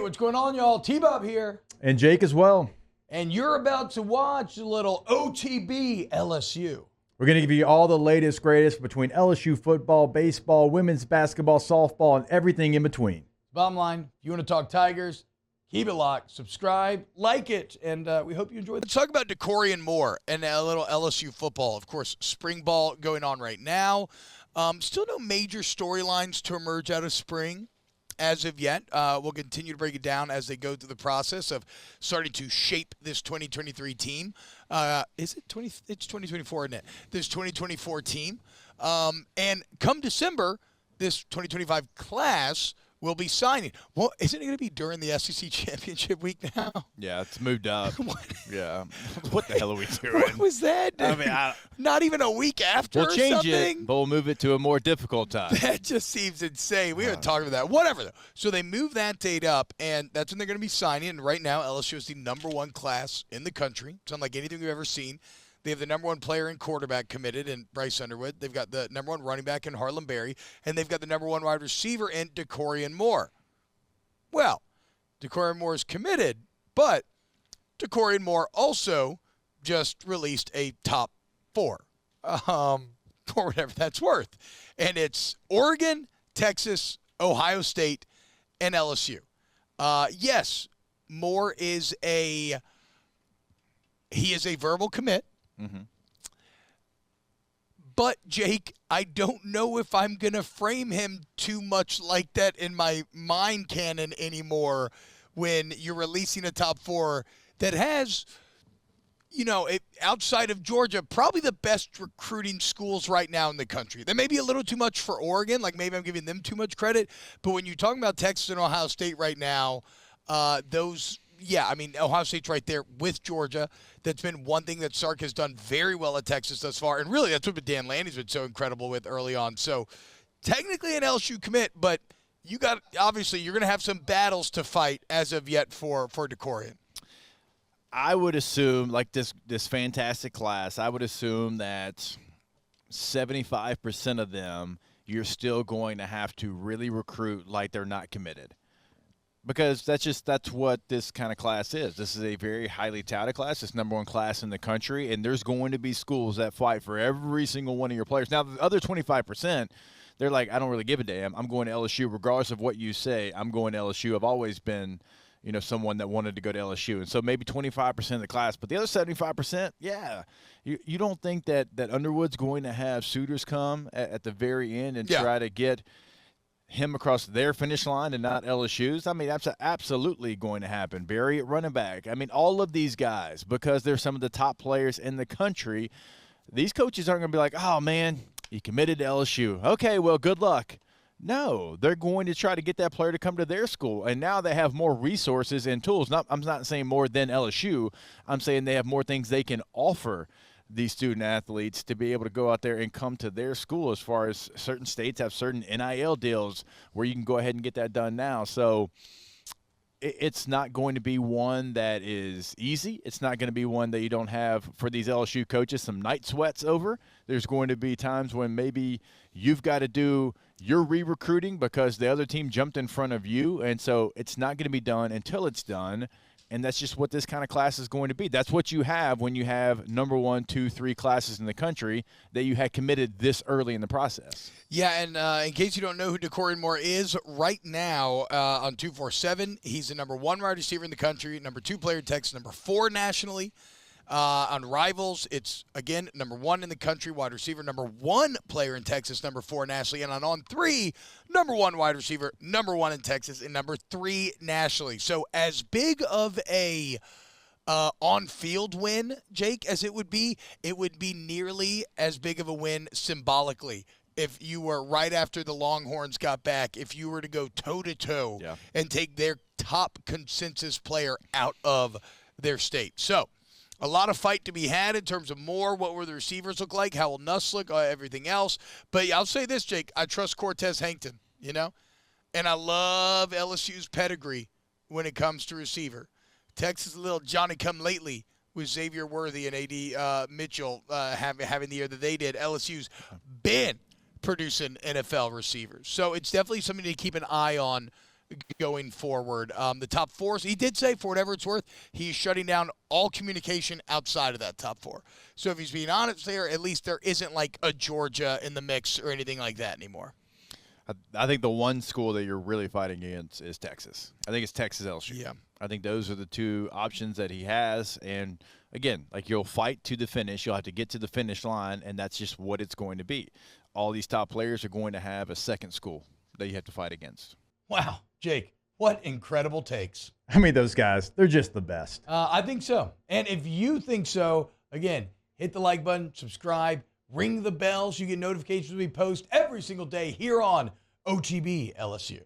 what's going on, y'all? T-Bob here. And Jake as well. And you're about to watch a little OTB LSU. We're going to give you all the latest, greatest between LSU football, baseball, women's basketball, softball, and everything in between. Bottom line, if you want to talk Tigers, keep it locked, subscribe, like it, and we hope you enjoy. Let's talk about Dakorien Moore and a little LSU football. Of course, spring ball going on right now. Still no major storylines to emerge out of spring as of yet. We'll continue to break it down as they go through the process of starting to shape this 2023 team. Is it 20? It's 2024, isn't it? This 2024 team. And come December, this 2025 class will be signing. Well, isn't it going to be during the SEC championship week now? Yeah, it's moved up. What? Yeah. What the hell are we doing? What was that? I mean, not even a week after we'll change something? it, but we'll move it to a more difficult time. That just seems insane. We haven't talked about that. Whatever, though. So they move that date up, and that's when they're going to be signing. And right now, LSU is the number one class in the country. It's unlike anything we've ever seen. They have the number one player and quarterback committed in Bryce Underwood. They've got the number one running back in Harlem Berry. And they've got the number one wide receiver in Dakorien Moore. Well, Dakorien Moore is committed, but Dakorien Moore also just released a top 4, for whatever that's worth. And it's Oregon, Texas, Ohio State, and LSU. Yes, Moore is he is a verbal commit. Mm-hmm. But, Jake, I don't know if I'm going to frame him too much like that in my mind canon anymore when you're releasing a top 4 that has, outside of Georgia, probably the best recruiting schools right now in the country. That may be a little too much for Oregon, like maybe I'm giving them too much credit. But when you're talking about Texas and Ohio State right now, Ohio State's right there with Georgia. That's been one thing that Sark has done very well at Texas thus far. And really, that's what Dan Landy's been so incredible with early on. So technically an LSU commit, but you're going to have some battles to fight as of yet for Dakorien. I would assume, like this fantastic class, I would assume that 75% of them you're still going to have to really recruit like they're not committed. Because that's what this kind of class is. This is a very highly touted class. It's number one class in the country, and there's going to be schools that fight for every single one of your players. Now, the other 25%, they're like, I don't really give a damn. I'm going to LSU regardless of what you say. I'm going to LSU. I've always been, someone that wanted to go to LSU. And so maybe 25% of the class. But the other 75%, yeah. You don't think that Underwood's going to have suitors come at the very end and try to get – him across their finish line and not LSU's? I mean, that's absolutely going to happen. Barry at running back. I mean, all of these guys, because they're some of the top players in the country, these coaches aren't going to be like, oh, man, he committed to LSU. Okay, well, good luck. No, they're going to try to get that player to come to their school. And now they have more resources and tools. I'm not saying more than LSU. I'm saying they have more things they can offer these student athletes to be able to go out there and come to their school, as far as certain states have certain NIL deals where you can go ahead and get that done now. So it's not going to be one that is easy. It's not going to be one that you don't have, for these LSU coaches, some night sweats over. There's going to be times when maybe you've got to do your re-recruiting because the other team jumped in front of you. And so it's not going to be done until it's done. And that's just what this kind of class is going to be. That's what you have when you have number 1, 2, 3 classes in the country that you had committed this early in the process. Yeah, and in case you don't know who Dakorien Moore is, right now on 247, he's the number 1 wide receiver in the country, number 2 player in Texas, number 4 nationally. On Rivals, it's, again, number 1 in the country, wide receiver, number 1 player in Texas, number 4 nationally. And on 3, number 1 wide receiver, number 1 in Texas, and number 3 nationally. So as big of a on-field win, Jake, as it would be nearly as big of a win symbolically. If you were right after the Longhorns got back, if you were to go toe-to-toe and take their top consensus player out of their state. So a lot of fight to be had in terms of Moore. What will the receivers look like? How will Nuss look? Everything else. But I'll say this, Jake. I trust Cortez Hankton, And I love LSU's pedigree when it comes to receiver. Texas, a little Johnny-come-lately with Xavier Worthy and A.D. Mitchell having the year that they did. LSU's been producing NFL receivers. So it's definitely something to keep an eye on going forward. The top four, so he did say, for whatever it's worth, he's shutting down all communication outside of that top four. So if he's being honest there, at least there isn't like a Georgia in the mix or anything like that anymore. I think the one school that you're really fighting against is Texas. I think it's Texas LSU. Yeah. I think those are the two options that he has. And, again, like you'll fight to the finish. You'll have to get to the finish line, and that's just what it's going to be. All these top players are going to have a second school that you have to fight against. Wow, Jake, what incredible takes. I mean, those guys, they're just the best. I think so. And if you think so, again, hit the like button, subscribe, ring the bell so you get notifications when we post every single day here on OTB LSU.